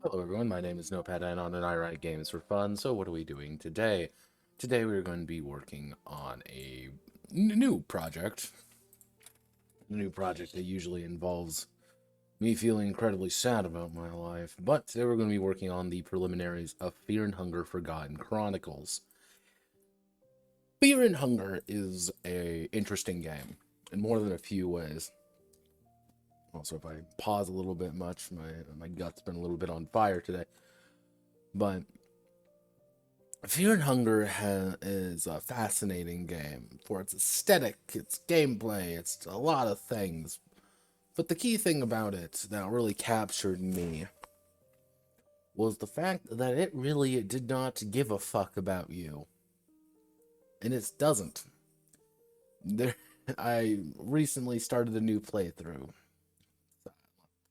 Hello everyone, my name is Notepad Anon and I write games for fun. So what are we doing today? Today we're going to be working on a new project. A new project that usually involves me feeling incredibly sad about my life. But today we're going to be working on the preliminaries of Fear and Hunger Forgotten Chronicles. Fear and Hunger is a interesting game in more than a few ways. Also, if I pause a little bit much, my gut's been a little bit on fire today. But Fear and Hunger is a fascinating game for its aesthetic, its gameplay, it's a lot of things. But the key thing about it that really captured me was the fact that it really did not give a fuck about you. And it doesn't. There, I recently started a new playthrough.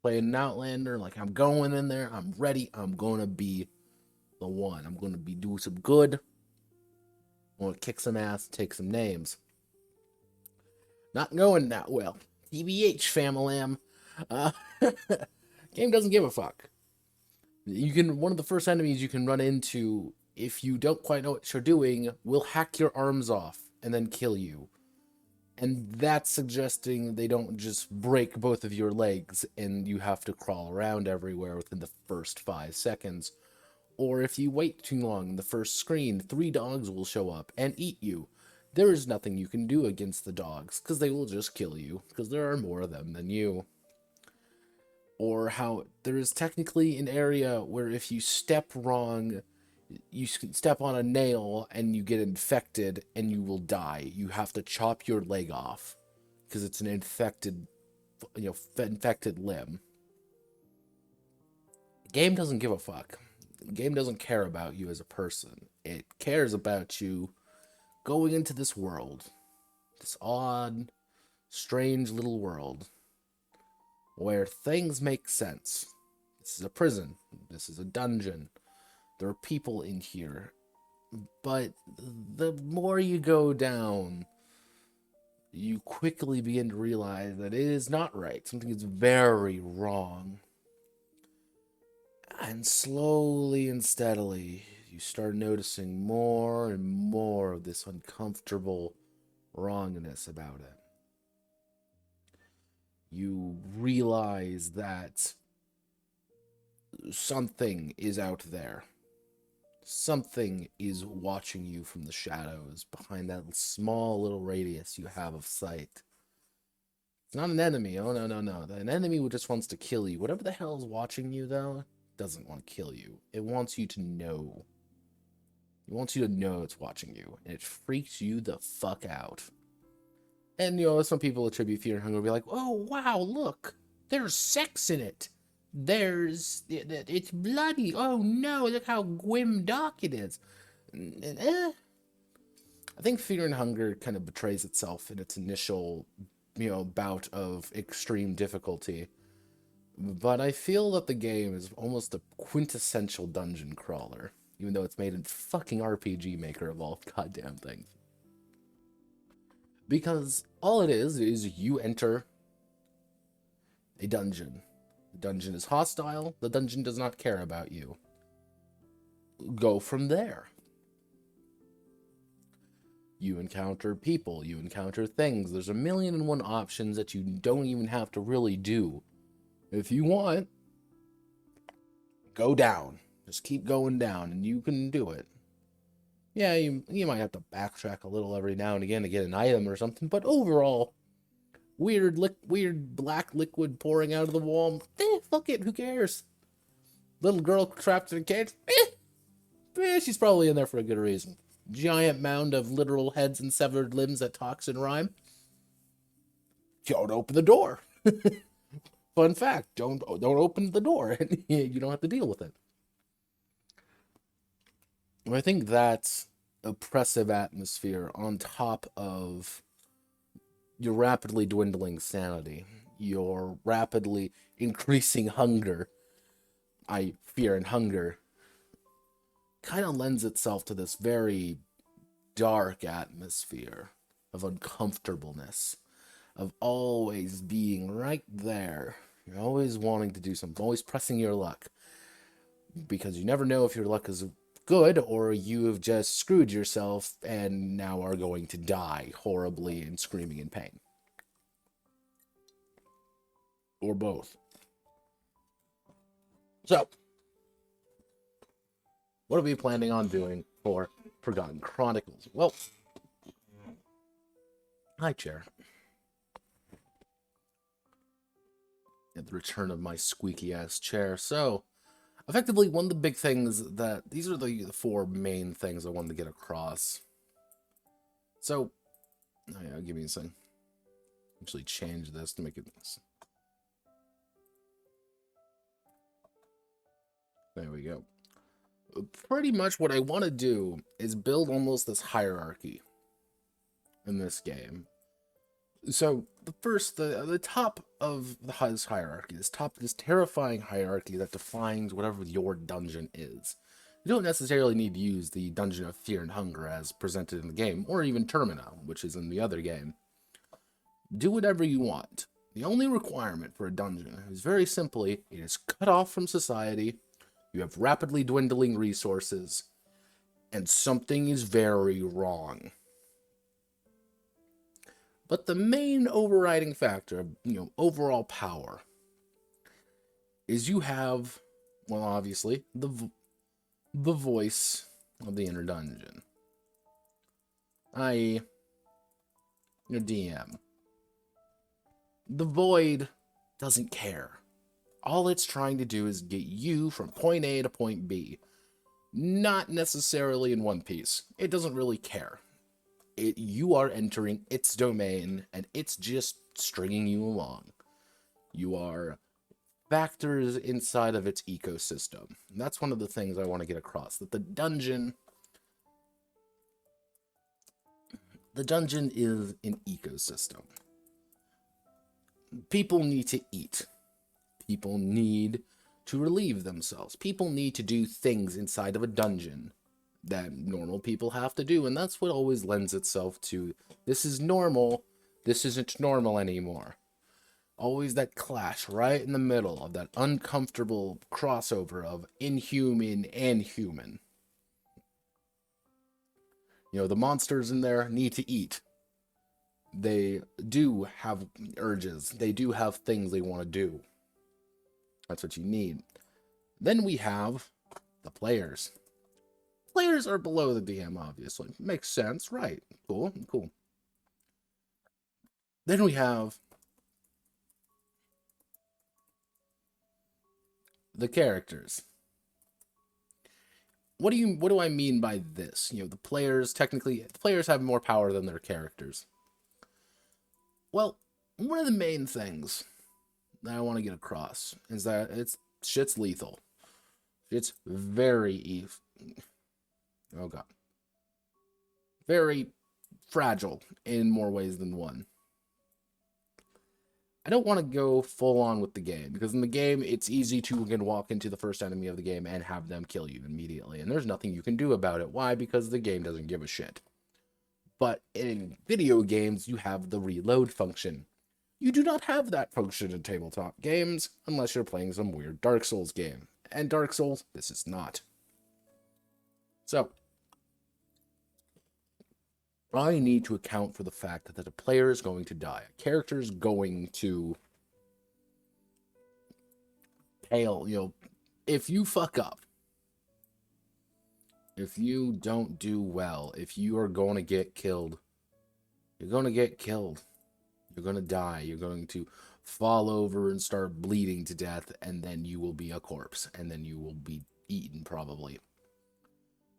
Playing an Outlander, like I'm going in there, I'm ready, I'm gonna be the one. I'm gonna be doing some good. I'm gonna kick some ass, take some names. Not going that well. TBH, famalam. Uh, game doesn't give a fuck. One of the first enemies you can run into, if you don't quite know what you're doing, will hack your arms off and then kill you. And that's suggesting they don't just break both of your legs and you have to crawl around everywhere within the first 5 seconds. Or if you wait too long in the first screen, 3 dogs will show up and eat you. There is nothing you can do against the dogs, because they will just kill you, because there are more of them than you. Or how there is technically an area where if you step wrong, you step on a nail and you get infected and you will die. You have to chop your leg off, because it's an infected, infected limb. The game doesn't give a fuck. The game doesn't care about you as a person. It cares about you going into this world, this odd, strange little world where things make sense. This is a prison. This is a dungeon. There are people in here. But the more you go down, you quickly begin to realize that it is not right. Something is very wrong. And slowly and steadily, you start noticing more and more of this uncomfortable wrongness about it. You realize that something is out there. Something is watching you from the shadows behind that small little radius you have of sight. It's not an enemy. Oh, no, no, no. An enemy who just wants to kill you. Whatever the hell is watching you, though, doesn't want to kill you. It wants you to know. It wants you to know it's watching you, and it freaks you the fuck out. And, some people attribute Fear and Hunger be like, oh, wow, look, there's sex in it. It's bloody. Oh, no, look how grim dark it is. I think Fear and Hunger kind of betrays itself in its initial, bout of extreme difficulty. But I feel that the game is almost a quintessential dungeon crawler, even though it's made in fucking RPG Maker of all goddamn things. Because all it is you enter a dungeon. The dungeon is hostile. The dungeon does not care about you. Go from there. You encounter people. You encounter things. There's a million and one options that you don't even have to really do. If you want, go down. Just keep going down, and you can do it. Yeah, you might have to backtrack a little every now and again to get an item or something, but overall, weird black liquid pouring out of the wall. Fuck it, who cares? Little girl trapped in a cage. She's probably in there for a good reason. Giant mound of literal heads and severed limbs that talks in rhyme. Don't open the door. Fun fact: don't open the door. You don't have to deal with it. I think that oppressive atmosphere on top of your rapidly dwindling sanity, your rapidly increasing hunger, fear and hunger, kind of lends itself to this very dark atmosphere of uncomfortableness, of always being right there. You're always wanting to do something, always pressing your luck. because you never know if your luck is good or you have just screwed yourself and now are going to die horribly and screaming in pain. Or both. So, what are we planning on doing for Forgotten Chronicles? Well, hi, chair. At the return of my squeaky-ass chair. So, effectively, one of the big things that... These are the 4 main things I wanted to get across. So, oh yeah, give me a second. Actually change this to make it... There we go. Pretty much what I want to do is build almost this hierarchy in this game. So the top of this hierarchy, this terrifying hierarchy that defines whatever your dungeon is. You don't necessarily need to use the Dungeon of Fear and Hunger as presented in the game, or even Termina, which is in the other game. Do whatever you want. The only requirement for a dungeon is very simply, it is cut off from society. You have rapidly dwindling resources, and something is very wrong. But the main overriding factor of, overall power is you have, well, obviously, the voice of the inner dungeon, i.e., your DM. The void doesn't care. All it's trying to do is get you from point A to point B. Not necessarily in one piece. It doesn't really care. You are entering its domain, and it's just stringing you along. You are factors inside of its ecosystem. And that's one of the things I want to get across. That the dungeon is an ecosystem. People need to eat. People need to relieve themselves. People need to do things inside of a dungeon that normal people have to do, and that's what always lends itself to, this is normal, this isn't normal anymore. Always that clash right in the middle of that uncomfortable crossover of inhuman and human. The monsters in there need to eat. They do have urges. They do have things they want to do. That's what you need. Then we have the players. Players are below the DM, obviously. Makes sense, right? Cool. Then we have the characters. What do I mean by this? The players have more power than their characters. Well, one of the main things that I want to get across is that shit's lethal. It's very oh god. Very fragile in more ways than one. I don't want to go full on with the game, because in the game, it's easy to walk into the first enemy of the game and have them kill you immediately, and there's nothing you can do about it. Why? Because the game doesn't give a shit. But in video games, you have the reload function. You do not have that function in tabletop games, unless you're playing some weird Dark Souls game. And Dark Souls, this is not. So, I need to account for the fact that a player is going to die. A character is going to fail. If you fuck up, if you don't do well, if you are going to get killed, you're going to get killed. You're going to die. You're going to fall over and start bleeding to death, and then you will be a corpse, and then you will be eaten, probably.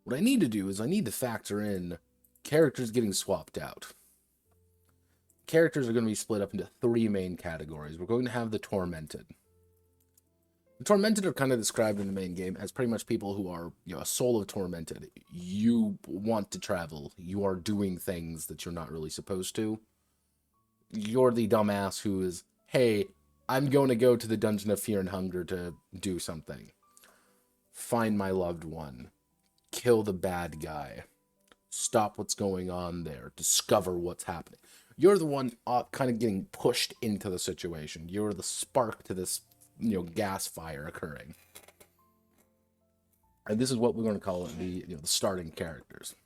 What I need to do is I need to factor in characters getting swapped out. Characters are going to be split up into 3 main categories. We're going to have the Tormented. The Tormented are kind of described in the main game as pretty much people who are, a soul of Tormented. You want to travel. You are doing things that you're not really supposed to. You're the dumbass who is, hey, I'm going to go to the Dungeon of Fear and Hunger to do something. Find my loved one. Kill the bad guy. Stop what's going on there. Discover what's happening. You're the one kind of getting pushed into the situation. You're the spark to this, gas fire occurring. And this is what we're going to call it, the starting characters.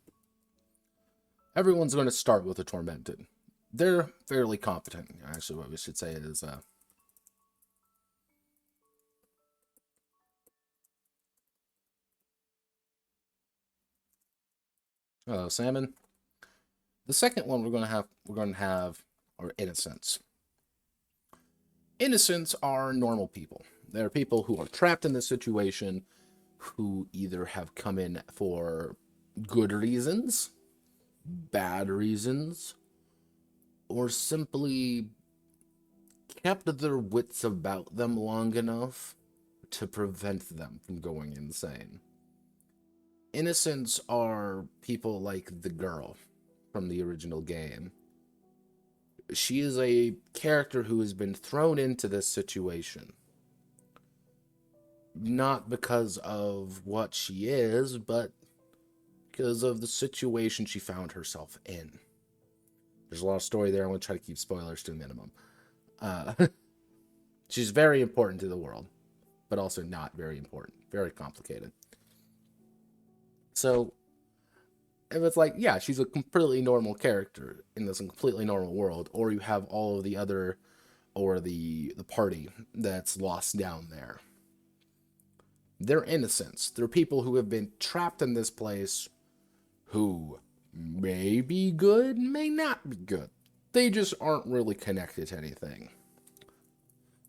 Everyone's going to start with a tormented. They're fairly competent. Actually, what we should say is, hello, Salmon. The second one we're going to have are innocents. Innocents are normal people. They're people who are trapped in this situation, who either have come in for good reasons, bad reasons, or simply kept their wits about them long enough to prevent them from going insane. Innocents are people like the girl from the original game. She is a character who has been thrown into this situation. Not because of what she is, but because of the situation she found herself in. There's a lot of story there. I'm going to try to keep spoilers to a minimum. She's very important to the world, but also not very important. Very complicated. So, if it's like, yeah, she's a completely normal character in this completely normal world, or you have all of the other, or the party that's lost down there. They're innocents. They're people who have been trapped in this place who may be good, may not be good. They just aren't really connected to anything.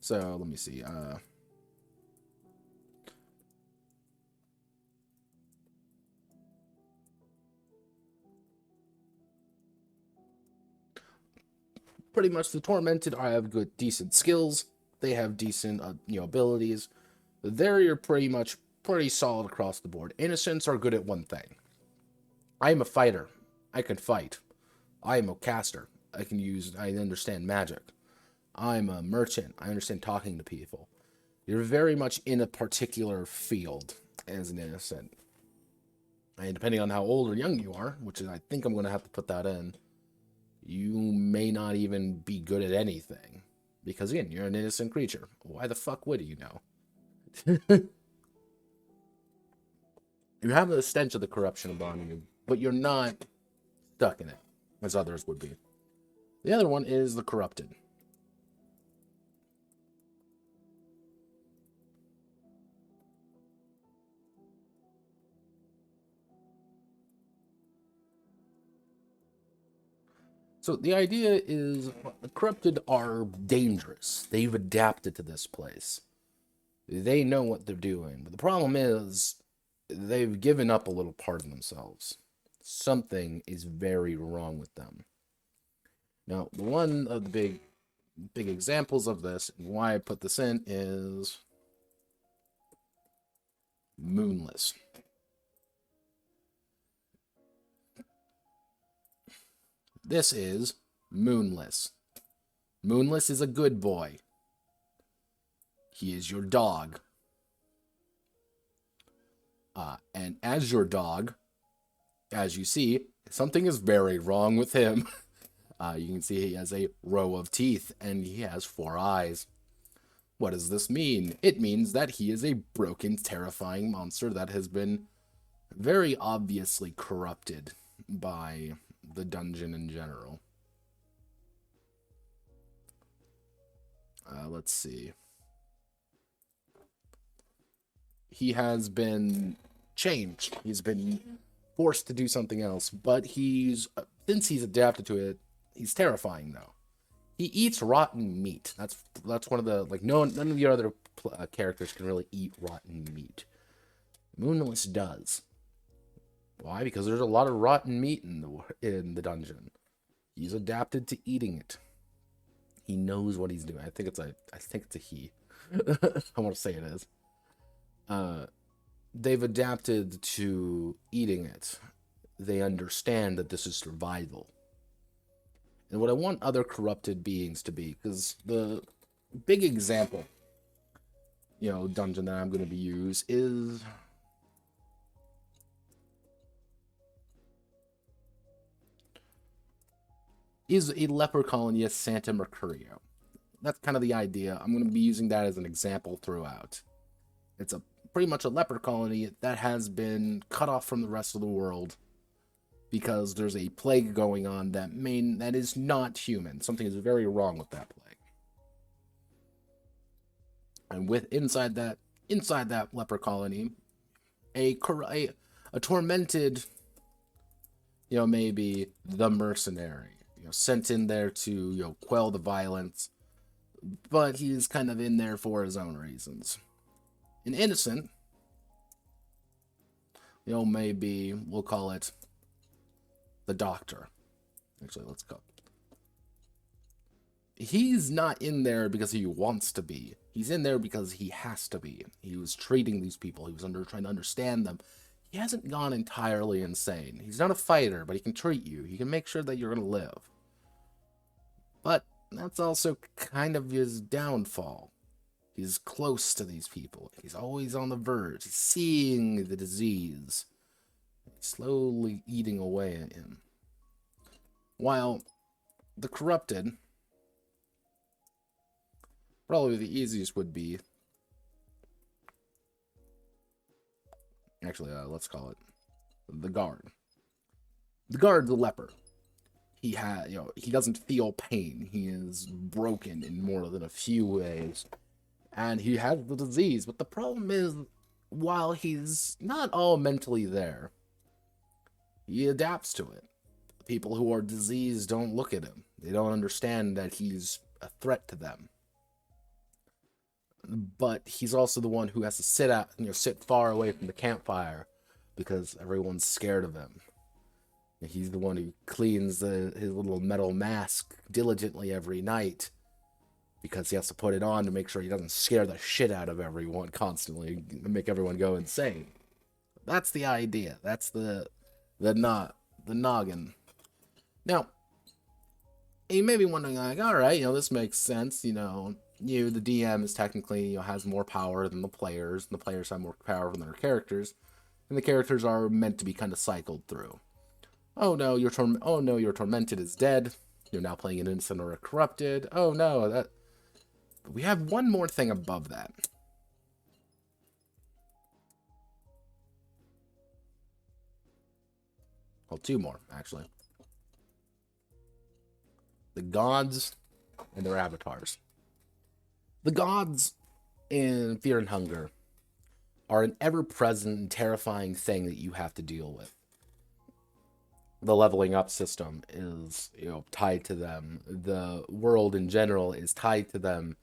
So, let me see. Pretty much the Tormented have good, decent skills. They have decent, abilities. They're pretty solid across the board. Innocents are good at one thing. I am a fighter. I can fight. I am a caster. I understand magic. I'm a merchant. I understand talking to people. You're very much in a particular field as an innocent. And depending on how old or young you are, which is, I think I'm going to have to put that in, you may not even be good at anything. Because, again, you're an innocent creature. Why the fuck would you know? You have the stench of the corruption upon you, but you're not stuck in it, as others would be. The other one is the corrupted. So the idea is the corrupted are dangerous. They've adapted to this place. They know what they're doing. But the problem is they've given up a little part of themselves. Something is very wrong with them. Now, one of the big examples of this, and why I put this in, is Moonless. This is Moonless. Moonless is a good boy. He is your dog. And as your dog, as you see, something is very wrong with him. You can see he has a row of teeth, and he has 4 eyes. What does this mean? It means that he is a broken, terrifying monster that has been very obviously corrupted by the dungeon in general. Let's see. He has been changed. He's been forced to do something else, but since he's adapted to it, he's terrifying though. He eats rotten meat. That's one of the none of your other characters can really eat rotten meat. Moonless does. Why? Because there's a lot of rotten meat in the dungeon. He's adapted to eating it. He knows what he's doing. I think it's a he. I want to say it is. They've adapted to eating it. They understand that this is survival. And what I want other corrupted beings to be, because the big example, dungeon that I'm going to be used is a leper colony as Santa Mercurio. That's kind of the idea. I'm going to be using that as an example throughout. It's a pretty much a leper colony that has been cut off from the rest of the world because there's a plague going on that is not human. Something is very wrong with that plague. And inside that leper colony, a tormented, maybe the mercenary, sent in there to, quell the violence, but he's kind of in there for his own reasons. An innocent, maybe we'll call it the doctor. Actually, let's go. He's not in there because he wants to be. He's in there because he has to be. He was treating these people. He was trying to understand them. He hasn't gone entirely insane. He's not a fighter, but he can treat you. He can make sure that you're going to live. But that's also kind of his downfall. He's close to these people. He's always on the verge. He's seeing the disease. Slowly eating away at him. While the corrupted, probably the easiest would be, actually, let's call it the guard. The guard, the leper. He doesn't feel pain. He is broken in more than a few ways. And he has the disease. But the problem is, while he's not all mentally there, he adapts to it. People who are diseased don't look at him. They don't understand that he's a threat to them. But he's also the one who has to sit far away from the campfire because everyone's scared of him. He's the one who cleans his little metal mask diligently every night because he has to put it on to make sure he doesn't scare the shit out of everyone constantly and make everyone go insane. That's the idea. That's the noggin. Now, you may be wondering, like, all right, this makes sense. The DM is technically, has more power than the players, and the players have more power than their characters, and the characters are meant to be kind of cycled through. Oh no, your tormented is dead. You're now playing an innocent or a corrupted. Oh no, But we have one more thing above that. Well, two more, actually. The gods and their avatars. The gods in Fear and Hunger are an ever-present and terrifying thing that you have to deal with. The leveling up system is, tied to them. The world in general is tied to them.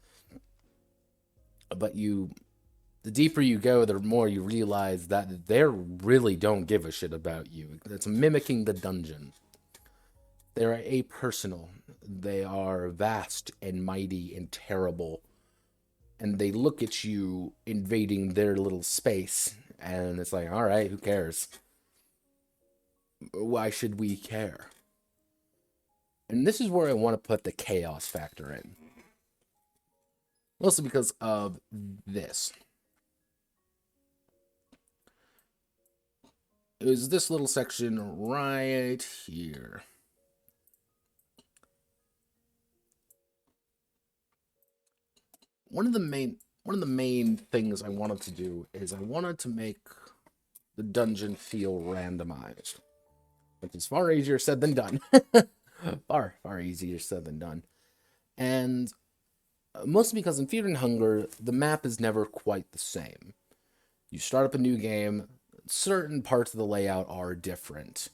But the deeper you go, the more you realize that they really don't give a shit about you. It's mimicking the dungeon. They're apersonal. They are vast and mighty and terrible. And they look at you invading their little space. And it's like, all right, who cares? Why should we care? And this is where I want to put the chaos factor in. Mostly because of this. It was this little section right here. One of the main things I wanted to do is I wanted to make the dungeon feel randomized. Which is far easier said than done. far easier said than done. And mostly because in Fear and Hunger, the map is never quite the same. You start up a new game, certain parts of the layout are different.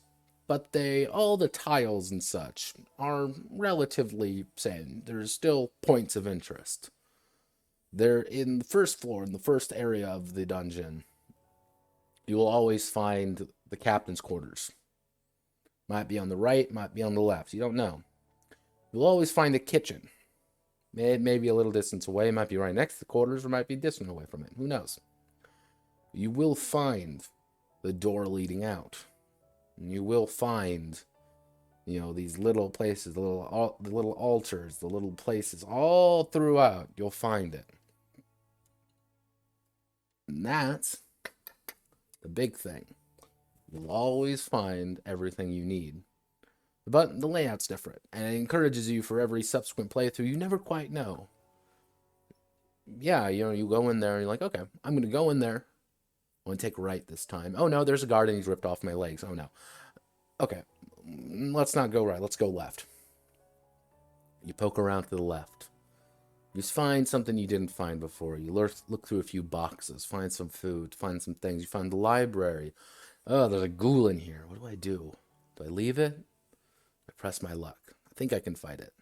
But all the tiles and such are relatively same. There's still points of interest. They're in the first floor, in the first area of the dungeon. You will always find the captain's quarters. Might be on the right, might be on the left. You don't know. You'll always find a kitchen. It may be a little distance away. Might be right next to the quarters, or might be distant away from it. Who knows? You will find the door leading out. And you will find, these little places, the little altars, the little places all throughout. You'll find it. And that's the big thing. You'll always find everything you need. But the layout's different, and it encourages you for every subsequent playthrough. You never quite know. Yeah, you go in there, and you're like, okay, I'm going to go in there. I want to take right this time. Oh no, there's a guard and he's ripped off my legs. Oh no. Okay, let's not go right. Let's go left. You poke around to the left. You find something you didn't find before. You look through a few boxes, find some food, find some things. You find the library. Oh, there's a ghoul in here. What do I do? Do I leave it? I press my luck. I think I can fight it.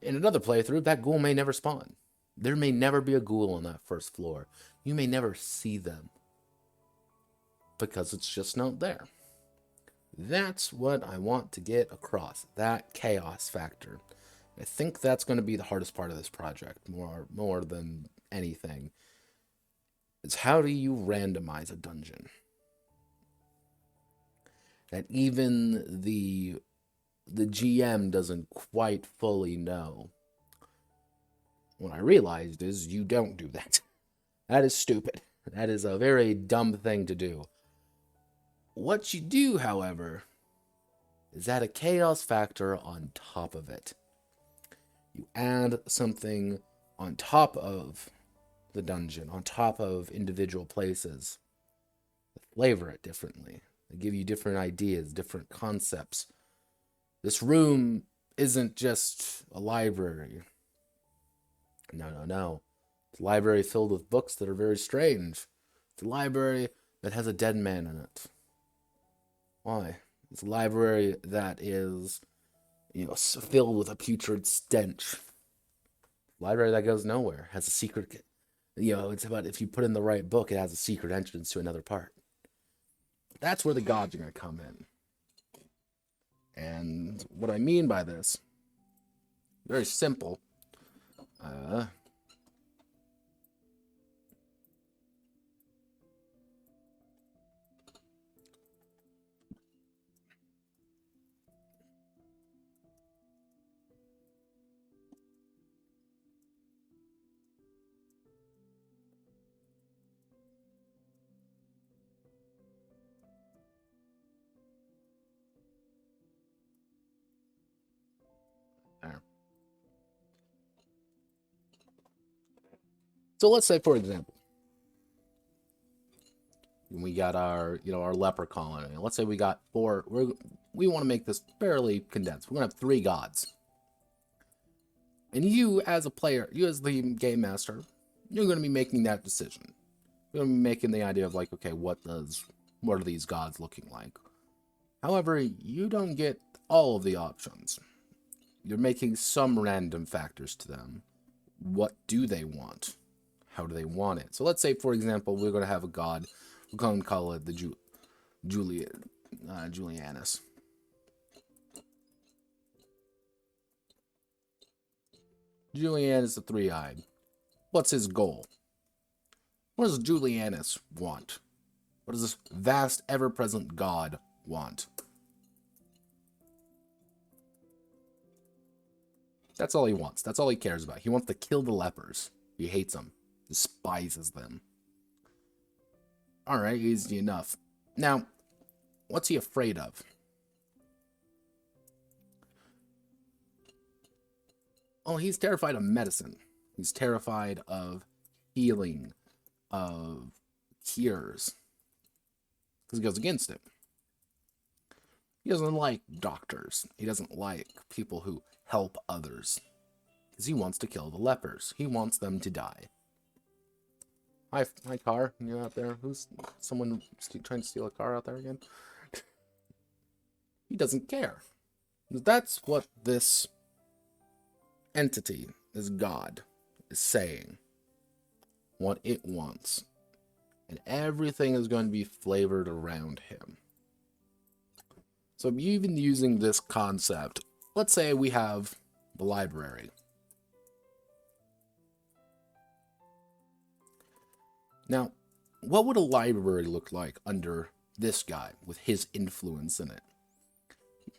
In another playthrough, that ghoul may never spawn. There may never be a ghoul on that first floor. You may never see them because it's just not there. That's what I want to get across, that chaos factor. I think that's going to be the hardest part of this project, more than anything. Is how do you randomize a dungeon? That even the GM doesn't quite fully know. What I realized is you don't do that. That is stupid. That is a very dumb thing to do. What you do, however, is add a chaos factor on top of it. You add something on top of the dungeon, on top of individual places. They flavor it differently. They give you different ideas, different concepts. This room isn't just a library. No. It's a library filled with books that are very strange. It's a library that has a dead man in it. Why? It's a library that is, filled with a putrid stench. Library that goes nowhere. Has a secret, it's about if you put in the right book, it has a secret entrance to another part. That's where the gods are going to come in. And what I mean by this, very simple. So let's say, for example, we got our leper colony. Let's say we got 4. We want to make this fairly condensed. We're gonna have 3 gods, and you as a player, you as the game master, you're gonna be making that decision. You're gonna be making the idea of like, okay, what are these gods looking like? However, you don't get all of the options. You're making some random factors to them. What do they want? How do they want it? So let's say, for example, we're going to have a god. We're going to call it the Julianus. Julianus the Three-Eyed. What's his goal? What does Julianus want? What does this vast, ever-present god want? That's all he wants. That's all he cares about. He wants to kill the lepers. He hates them. Despises them. Alright, easy enough. Now, what's he afraid of? Oh, he's terrified of medicine. He's terrified of healing, of cures. Because he goes against it. He doesn't like doctors. He doesn't like people who help others. Because he wants to kill the lepers. He wants them to die. Hi, car. You out there? Who's someone trying to steal a car out there again? He doesn't care. That's what this entity, this god, is saying. What it wants. And everything is going to be flavored around him. So even using this concept, let's say we have the library. Now, what would a library look like under this guy with his influence in it?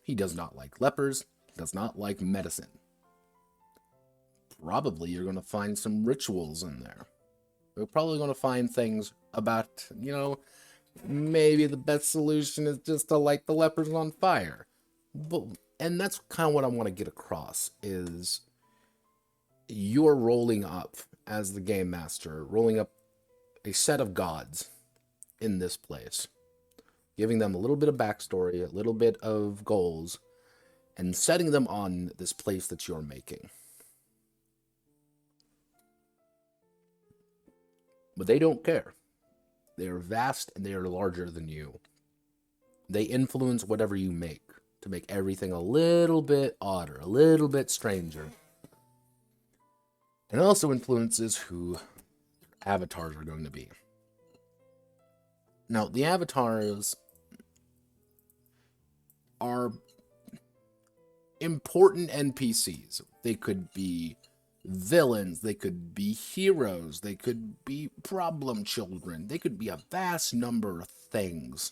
He does not like lepers, does not like medicine. Probably you're going to find some rituals in there. You're probably going to find things about, maybe the best solution is just to light the lepers on fire. And that's kind of what I want to get across, is you're rolling up as the game master, rolling up a set of gods in this place, giving them a little bit of backstory, a little bit of goals, and setting them on this place that you're making. But they don't care. They are vast and they are larger than you. They influence whatever you make to make everything a little bit odder, a little bit stranger. And it also influences who avatars are going to be. Now, the avatars are important NPCs. They could be villains, they could be heroes, they could be problem children, they could be a vast number of things.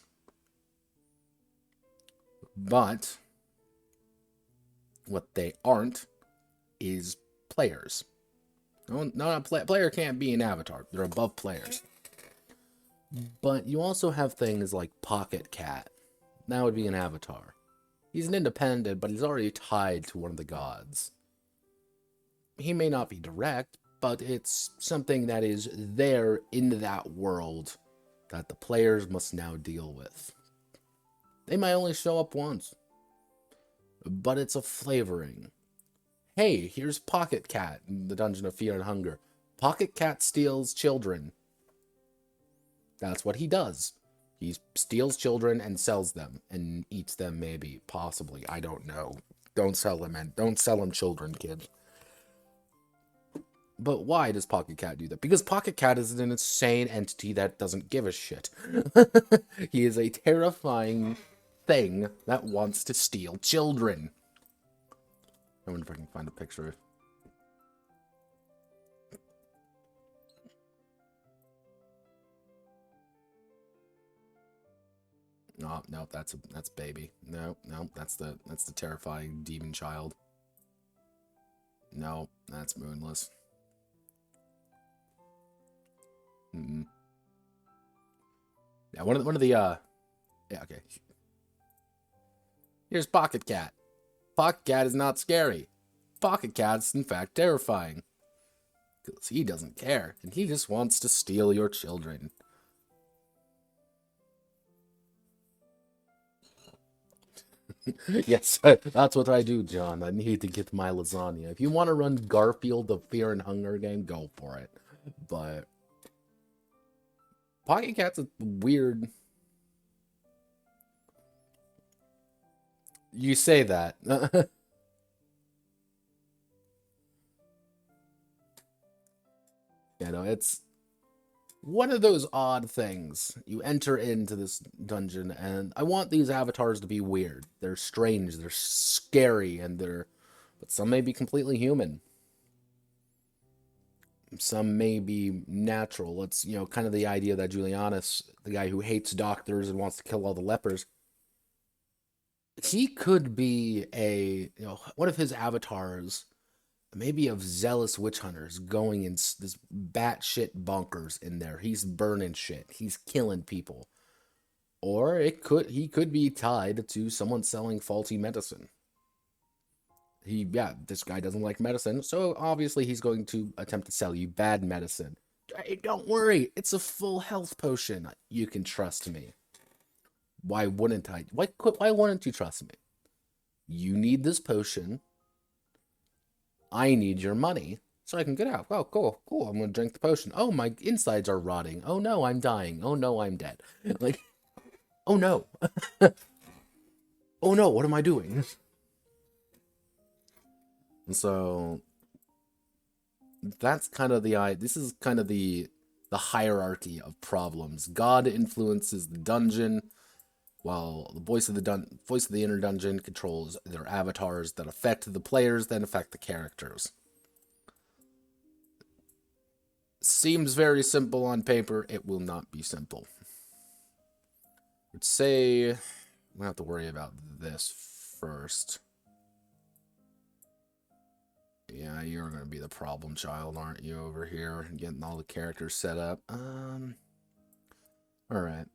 But what they aren't is players. No, player can't be an avatar. They're above players. But you also have things like Pocket Cat. That would be an avatar. He's an independent, but he's already tied to one of the gods. He may not be direct, but it's something that is there in that world that the players must now deal with. They might only show up once, but it's a flavoring. Hey, here's Pocket Cat in the Dungeon of Fear and Hunger. Pocket Cat steals children. That's what he does. He steals children and sells them, and eats them maybe, possibly. I don't know. Don't sell them, and don't sell them children, kid. But why does Pocket Cat do that? Because Pocket Cat is an insane entity that doesn't give a shit. He is a terrifying thing that wants to steal children. I wonder if I can find a picture. Oh, no, that's baby. No, that's the terrifying demon child. No, that's Moonless. Yeah, one of the yeah, okay. Here's Pocket Cat. Pocket Cat is not scary. Pocket Cat's in fact terrifying. Because he doesn't care, and he just wants to steal your children. Yes, that's what I do, John. I need to get my lasagna. If you want to run Garfield the Fear and Hunger game, go for it. But Pocket Cat's a weird... You say that. You know, it's one of those odd things. You enter into this dungeon, and I want these avatars to be weird. They're strange, they're scary, and but some may be completely human. Some may be natural. It's, you know, kind of the idea that Julianus, the guy who hates doctors and wants to kill all the lepers, he could be one of his avatars, maybe of zealous witch hunters going in this batshit bonkers in there. He's burning shit. He's killing people. Or he could be tied to someone selling faulty medicine. This guy doesn't like medicine, so obviously he's going to attempt to sell you bad medicine. Hey, don't worry, it's a full health potion. You can trust me. Why wouldn't I? Why wouldn't you trust me? You need this potion. I need your money so I can get out. Oh, cool. I'm gonna drink the potion. Oh, my insides are rotting. Oh no, I'm dying. Oh no, I'm dead. Like, oh no. Oh no, what am I doing? And so that's kind of this is kind of the hierarchy of problems. God influences the dungeon, while the voice of the inner dungeon controls their avatars that affect the players, then affect the characters. Seems very simple on paper. It will not be simple. Let's say we don't have to worry about this first. Yeah, you're gonna be the problem child, aren't you, over here, getting all the characters set up? Alright.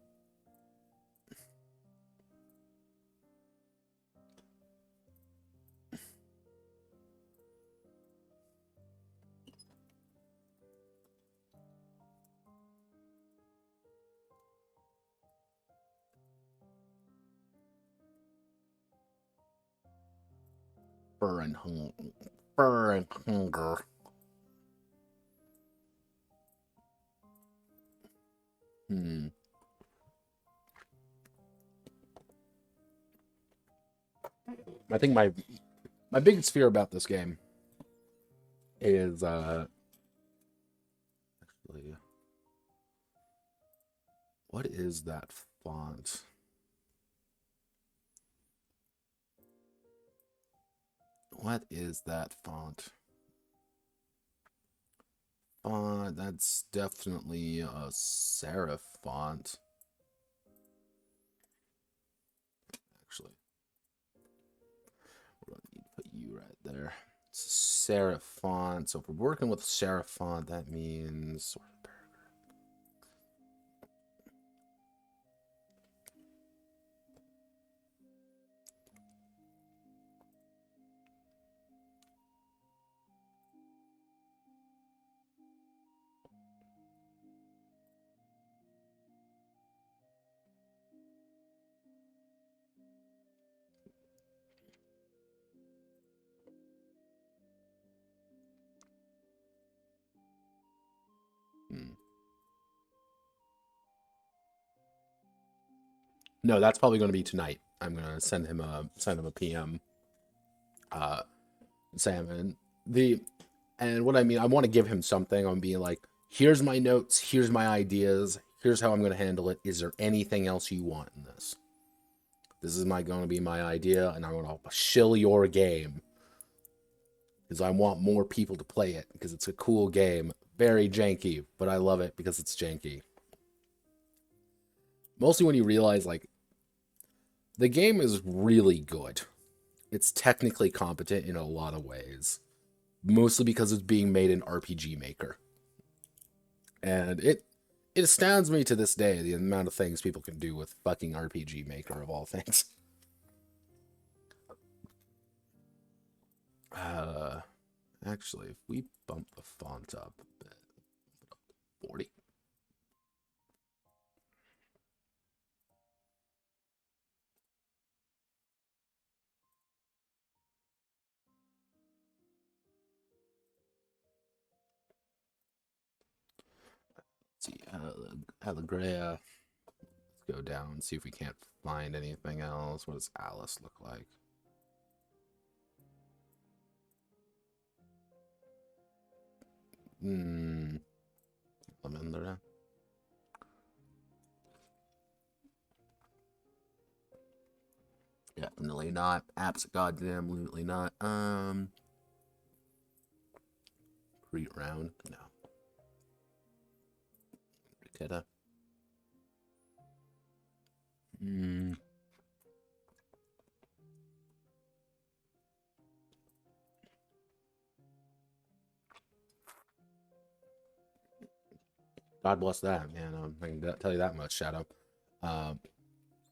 Fur and hunger. Fur and hunger. I think my biggest fear about this game is actually, what is that font? What is that font? That's definitely a serif font. Actually, we're gonna need to put you right there. It's a serif font. So if we're working with serif font, that means sort of paragraph. No, that's probably going to be tonight. I'm going to send him a PM. Sam, and what I mean, I want to give him something. I'm being like, here's my notes, here's my ideas, here's how I'm going to handle it. Is there anything else you want in this? This is going to be my idea, and I'm going to shill your game because I want more people to play it because it's a cool game. Very janky, but I love it because it's janky. Mostly when you realize, like, the game is really good. It's technically competent in a lot of ways. Mostly because it's being made in RPG Maker. And it astounds me to this day, the amount of things people can do with fucking RPG Maker, of all things. Actually, if we bump the font up a bit, 40. Let's see, Allegria. Let's go down and see if we can't find anything else. What does Alice look like? Almendra. Definitely not. Absolutely not. Greet round. No. Riketta. God bless that, man. I can tell you that much, Shadow.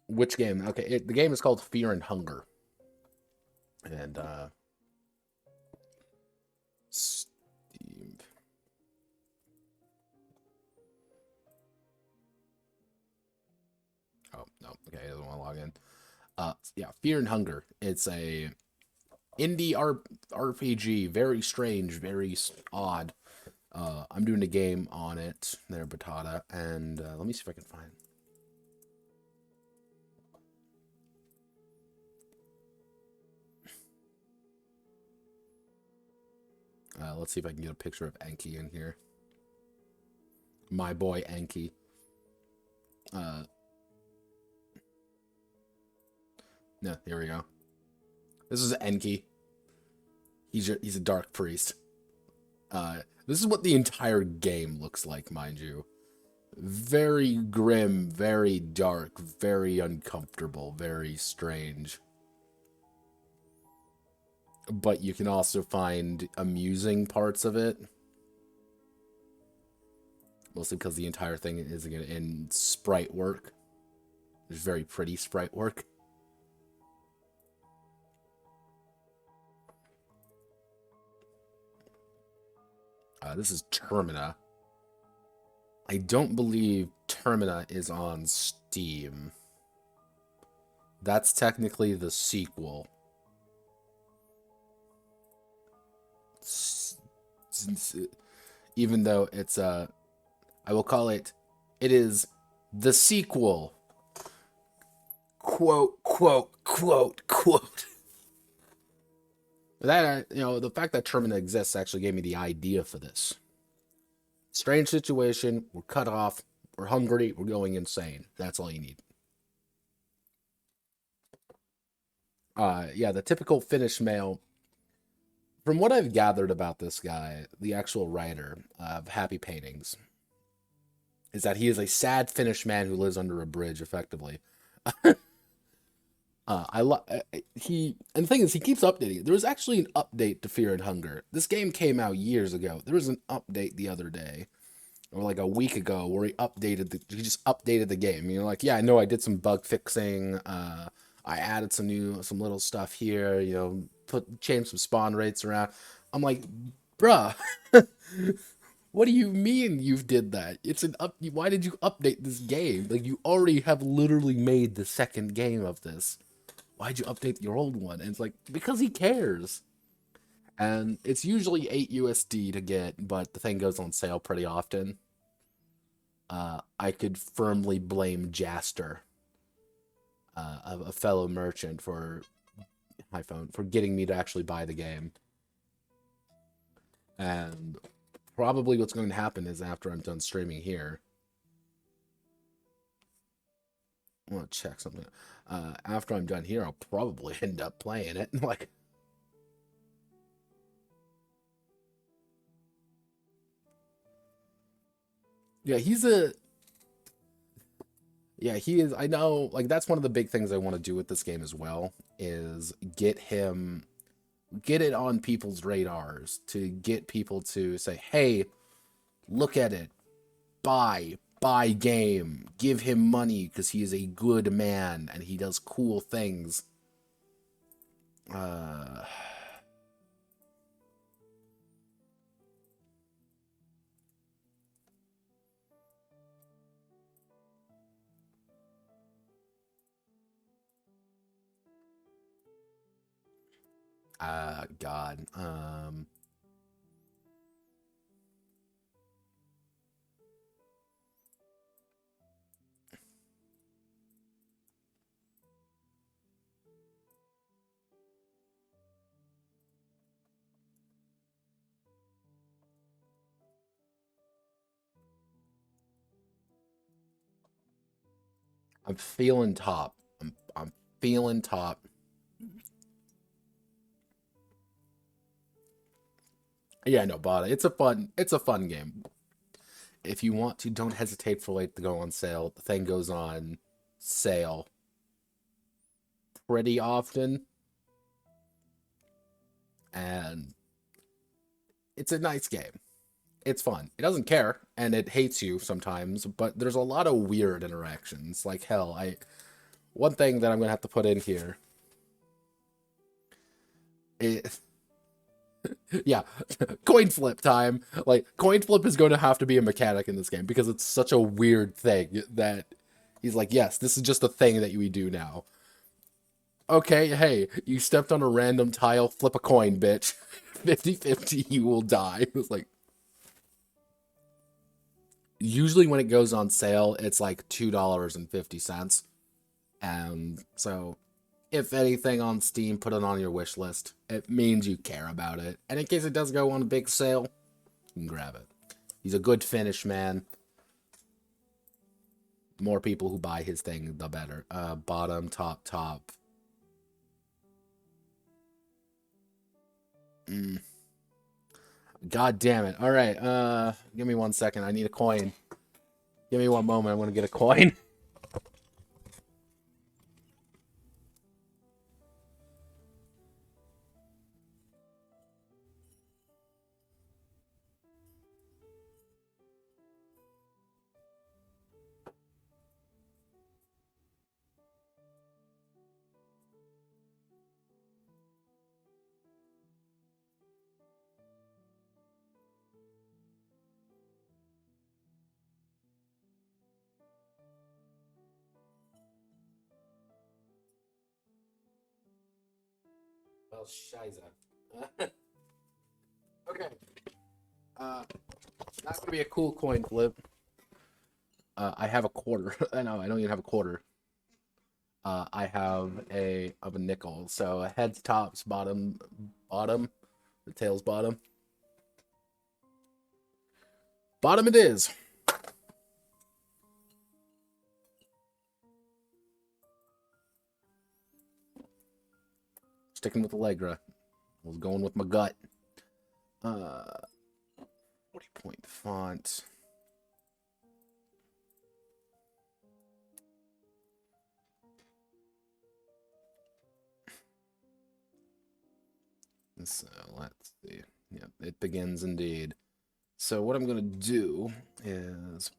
Which game? Okay, the game is called Fear and Hunger. And, Steam. Oh, no. Okay, he doesn't want to log in. Yeah, Fear and Hunger. It's a indie RPG. Very strange, very odd. I'm doing a game on it there, Batata, and let me see if I can find. Let's see if I can get a picture of Enki in here. My boy Enki. No, here we go. This is Enki. He's a dark priest. This is what the entire game looks like, mind you. Very grim, very dark, very uncomfortable, very strange. But you can also find amusing parts of it. Mostly because the entire thing is in sprite work. There's very pretty sprite work. This is Termina. I don't believe Termina is on Steam. That's technically the sequel. even though it's I will call it, it is the sequel. Quote, quote, quote, quote. That, the fact that Termina exists actually gave me the idea for this. Strange situation, we're cut off, we're hungry, we're going insane. That's all you need. Yeah, the typical Finnish male. From what I've gathered about this guy, the actual writer of Happy Paintings, is that he is a sad Finnish man who lives under a bridge, effectively. He and the thing is, he keeps updating. There was actually an update to Fear and Hunger. This game came out years ago. There was an update the other day, or like a week ago, where he just updated the game. Like, yeah, I know I did some bug fixing. I added some little stuff here. Changed some spawn rates around. I'm like, bruh, what do you mean you did that? It's an up. Why did you update this game? Like, you already have literally made the second game of this. Why'd you update your old one? And it's like, because he cares. And it's usually 8 USD to get, but the thing goes on sale pretty often. I could firmly blame Jaster, a fellow merchant, for getting me to actually buy the game. And probably what's going to happen is, after I'm done streaming here, I want to check something. After I'm done here, I'll probably end up playing it. Like, yeah, he is. I know, like, that's one of the big things I want to do with this game as well, is get it on people's radars, to get people to say, hey, look at it, buy game, give him money because he is a good man and he does cool things. God. I'm feeling top. I'm feeling top. Yeah, no, but it's a fun game. If you want to, don't hesitate for it to go on sale. The thing goes on sale pretty often, and it's a nice game. It's fun. It doesn't care, and it hates you sometimes, but there's a lot of weird interactions. Like, hell, one thing that I'm gonna have to put in here is, yeah, coin flip time. Like, coin flip is going to have to be a mechanic in this game because it's such a weird thing that he's like, yes, this is just a thing that we do now. Okay, hey, you stepped on a random tile, flip a coin, bitch. 50-50, you will die. It's like, usually when it goes on sale, it's like $2.50. And so, if anything on Steam, put it on your wish list. It means you care about it. And in case it does go on a big sale, you can grab it. He's a good Finnish man. More people who buy his thing, the better. Bottom, top. God damn it. All right, give me 1 second. I need a coin. Give me one moment. I want to get a coin. Well, shiza. Okay. Not gonna be a cool coin flip. I have a quarter. No, I don't even have a quarter. I have a nickel. So heads, tops, bottom, bottom. The tails, bottom. Bottom it is. Sticking with Allegra. I was going with my gut. 40-point font. So let's see. Yeah, it begins indeed. So what I'm going to do is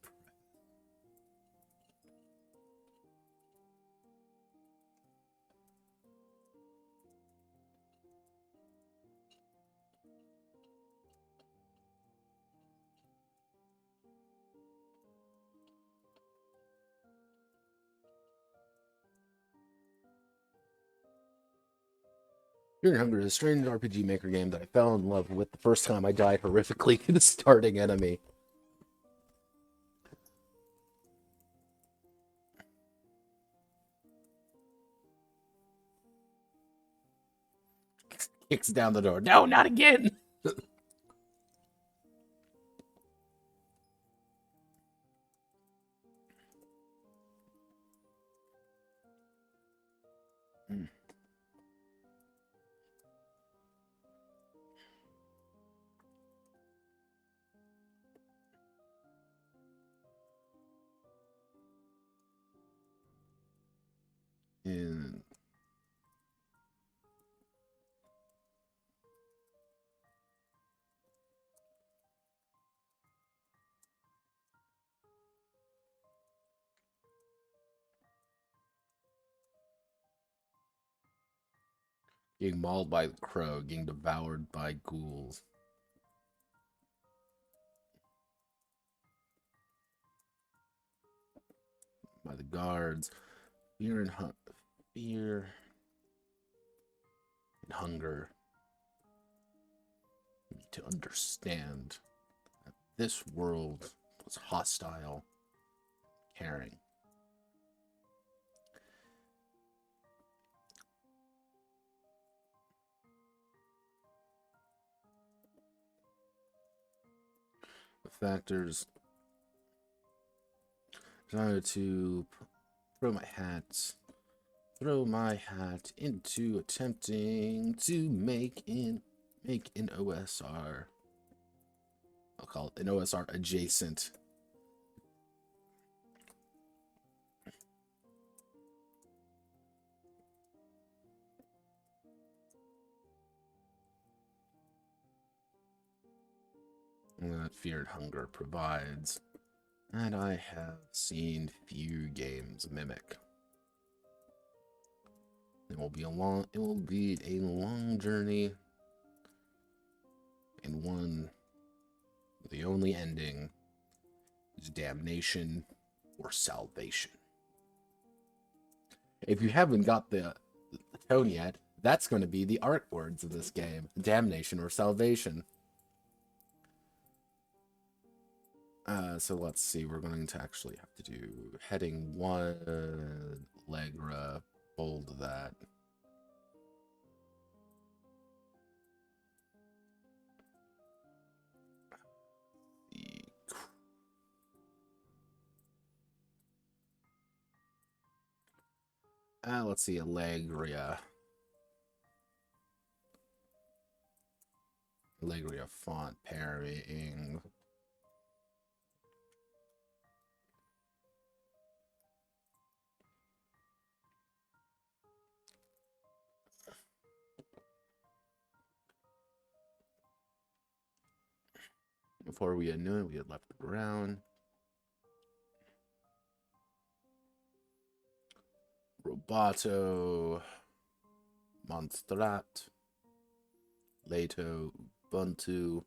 Fear and Hunger is a strange RPG Maker game that I fell in love with the first time I died horrifically to the starting enemy. Kicks down the door. No, not again! And getting mauled by the crow, getting devoured by ghouls. By the guards. Fear and hunger. You need to understand that this world was hostile, caring. The factors desire to throw my hat into attempting to make an OSR. I'll call it an OSR adjacent. That Fear and Hunger provides, and I have seen few games mimic. It will be a long journey, and one the only ending is damnation or salvation. If you haven't got the tone yet, that's going to be the art words of this game: damnation or salvation. So let's see, we're going to actually have to do heading 1, Allegra, bold that. Let's see, Allegria font pairing. Before we had known it, we had left the ground. Roboto, Monstrat, Lato, Ubuntu,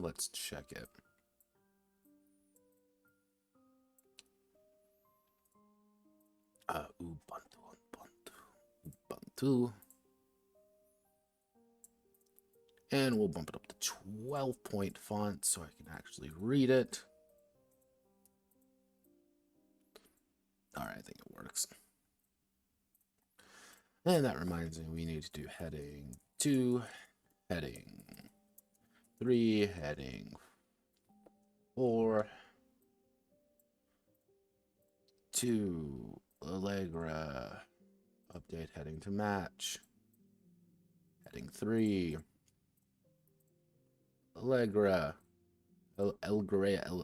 let's check it. Ubuntu. 2. And we'll bump it up to 12-point font so I can actually read it. Alright, I think it works. And that reminds me, we need to do heading 2, heading 3, heading 4, 2, Allegra, update heading to match, heading 3, Allegra, Allegrea, heading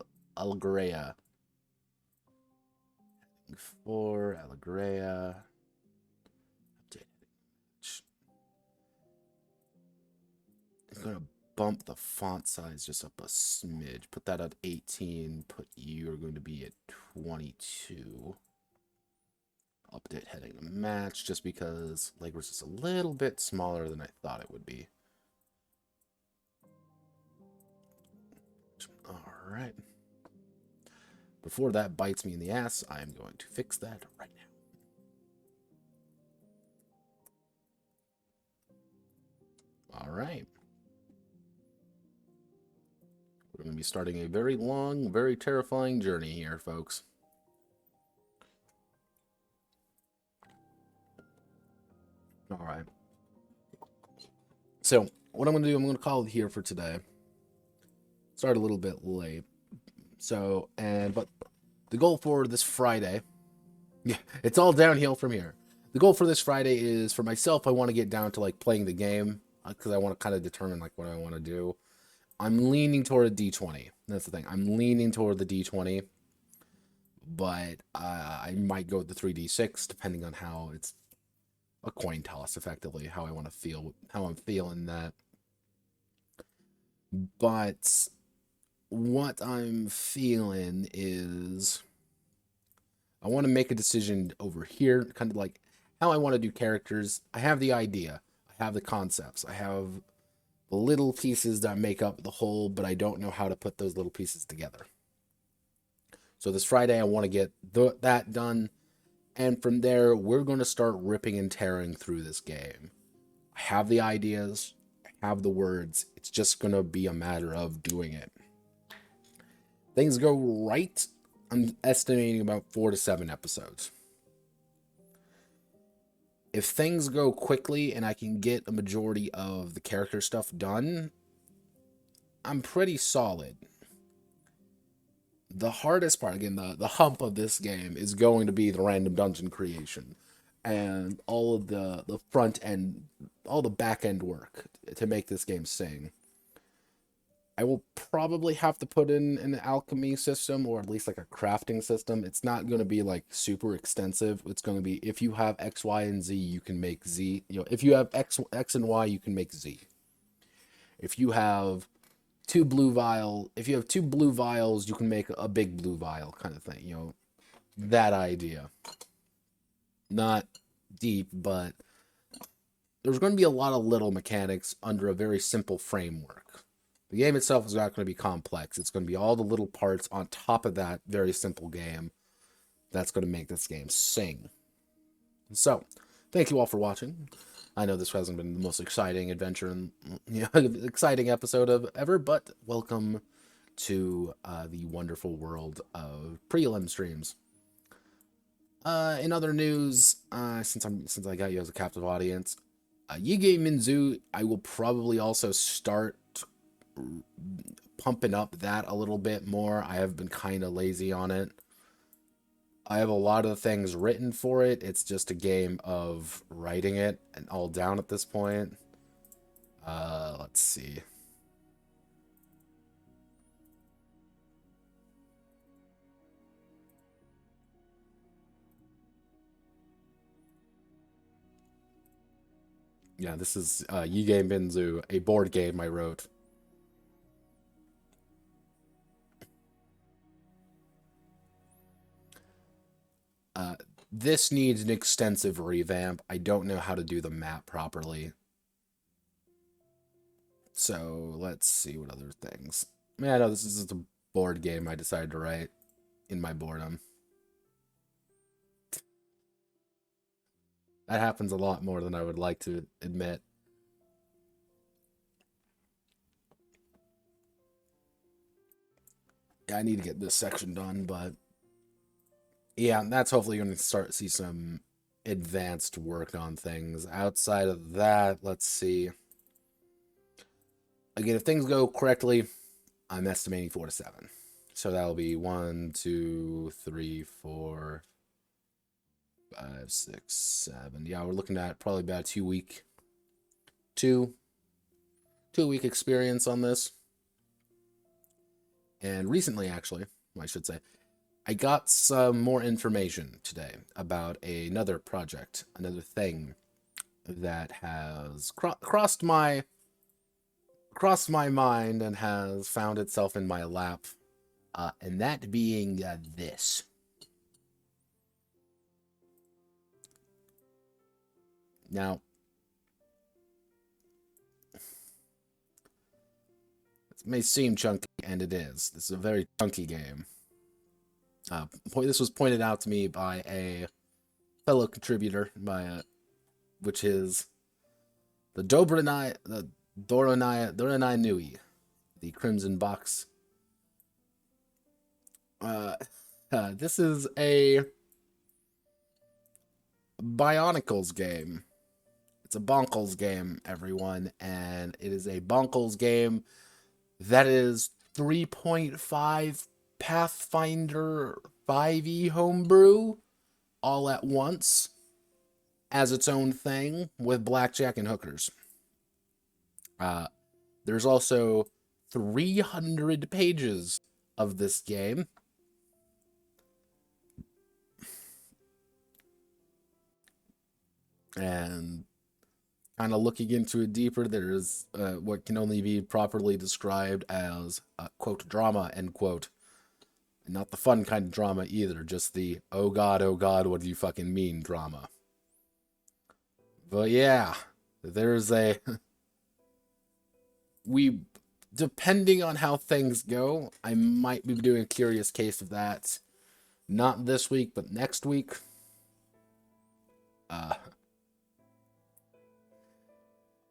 4, Allegrea, update heading match. I'm going to bump the font size just up a smidge. Put that at 18. Put you're going to be at 22. Update heading to match just because Legwor's just a little bit smaller than I thought it would be. Alright. Before that bites me in the ass, I am going to fix that right now. Alright. We're going to be starting a very long, very terrifying journey here, folks. Alright. So, what I'm going to do, I'm going to call it here for today. Start a little bit late. So, but the goal for this Friday, yeah, it's all downhill from here. The goal for this Friday is, for myself, I want to get down to, like, playing the game, because I want to kind of determine, like, what I want to do. I'm leaning toward a D20. That's the thing. I'm leaning toward the D20, but I might go with the 3D6, depending on how it's a coin toss, effectively, how I want to feel, how I'm feeling that. But what I'm feeling is I want to make a decision over here, kind of like how I want to do characters. I have the idea. I have the concepts. I have the little pieces that make up the whole, but I don't know how to put those little pieces together. So this Friday, I want to get that done. And from there, we're going to start ripping and tearing through this game. I have the ideas. I have the words. It's just going to be a matter of doing it. Things go right, I'm estimating about 4 to 7 episodes. If things go quickly and I can get a majority of the character stuff done, I'm pretty solid. The hardest part, again, the hump of this game is going to be the random dungeon creation and all of the front end, all the back end work to make this game sing. I will probably have to put in an alchemy system, or at least like a crafting system. It's not going to be like super extensive. It's going to be, if you have X, Y, and Z, you can make Z. You know, if you have X and Y, you can make Z. If you have two blue vials, you can make a big blue vial kind of thing. You know, that idea. Not deep, but there's going to be a lot of little mechanics under a very simple framework. The game itself is not going to be complex. It's going to be all the little parts on top of that very simple game that's going to make this game sing. So, thank you all for watching. I know this hasn't been the most exciting adventure and exciting episode of ever, but welcome to the wonderful world of prelim streams. In other news, since I got you as a captive audience, Yige Minzu, I will probably also start pumping up that a little bit more. I have been kind of lazy on it. I have a lot of things written for it. It's just a game of writing it and all down at this point. Let's see. Yeah, this is Yige Minzu, a board game I wrote. This needs an extensive revamp. I don't know how to do the map properly. So, let's see what other things. Man, I know this is just a board game I decided to write in my boredom. That happens a lot more than I would like to admit. Yeah, I need to get this section done, but yeah, that's hopefully going to start to see some advanced work on things. Outside of that, let's see. Again, if things go correctly, I'm estimating 4 to 7. So that'll be 1, 2, 3, 4, 5, 6, 7. Yeah, we're looking at probably about a 2-week, 2-week experience on this. And recently, actually, I should say, I got some more information today about another project, another thing that has crossed my mind and has found itself in my lap, and that being this. Now, it may seem chunky, and it is. This is a very chunky game. This was pointed out to me by a fellow contributor, which is the Doranai Nui, the Crimson Box. This is a Bionicles game. It's a Bonkles game, everyone, and it is a Bonkles game that is 3.5 Pathfinder 5e homebrew all at once as its own thing with blackjack and hookers. There's also 300 pages of this game. And kind of looking into it deeper, there's what can only be properly described as, quote, drama, end quote. And not the fun kind of drama either, just the, oh god, what do you fucking mean drama. But yeah, there's a... depending on how things go, I might be doing a curious case of that. Not this week, but next week.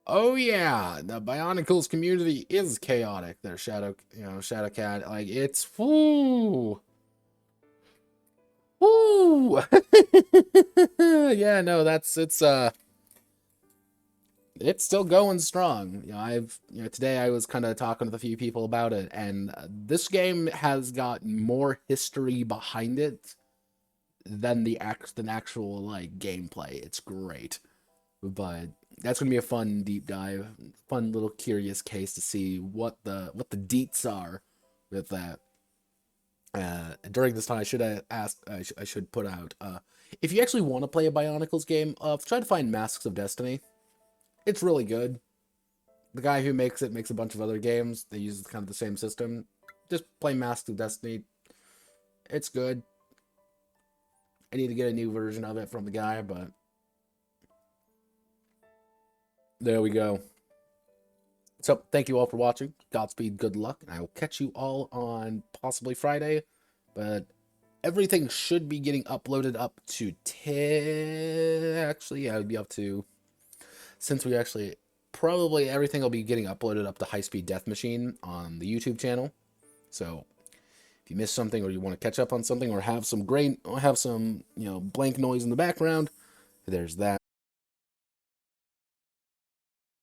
Oh yeah, the Bionicles community is chaotic. Their Shadowcat, like it's whoo. Yeah, no, it's still going strong. Today I was kind of talking with a few people about it, and this game has got more history behind it than actual like gameplay. It's great. But that's gonna be a fun deep dive, fun little curious case to see what the deets are with that. During this time, I should put out, if you actually want to play a Bionicles game, try to find Masks of Destiny. It's really good. The guy who makes it makes a bunch of other games. They use kind of the same system. Just play Masks of Destiny. It's good. I need to get a new version of it from the guy, but there we go. So, thank you all for watching. Godspeed, good luck, and I will catch you all on possibly Friday. But everything should be getting uploaded up to 10. Actually, yeah, it would be up to... Since we actually... Probably everything will be getting uploaded up to High Speed Death Machine on the YouTube channel. So, if you missed something or you want to catch up on something or have some blank noise in the background, there's that.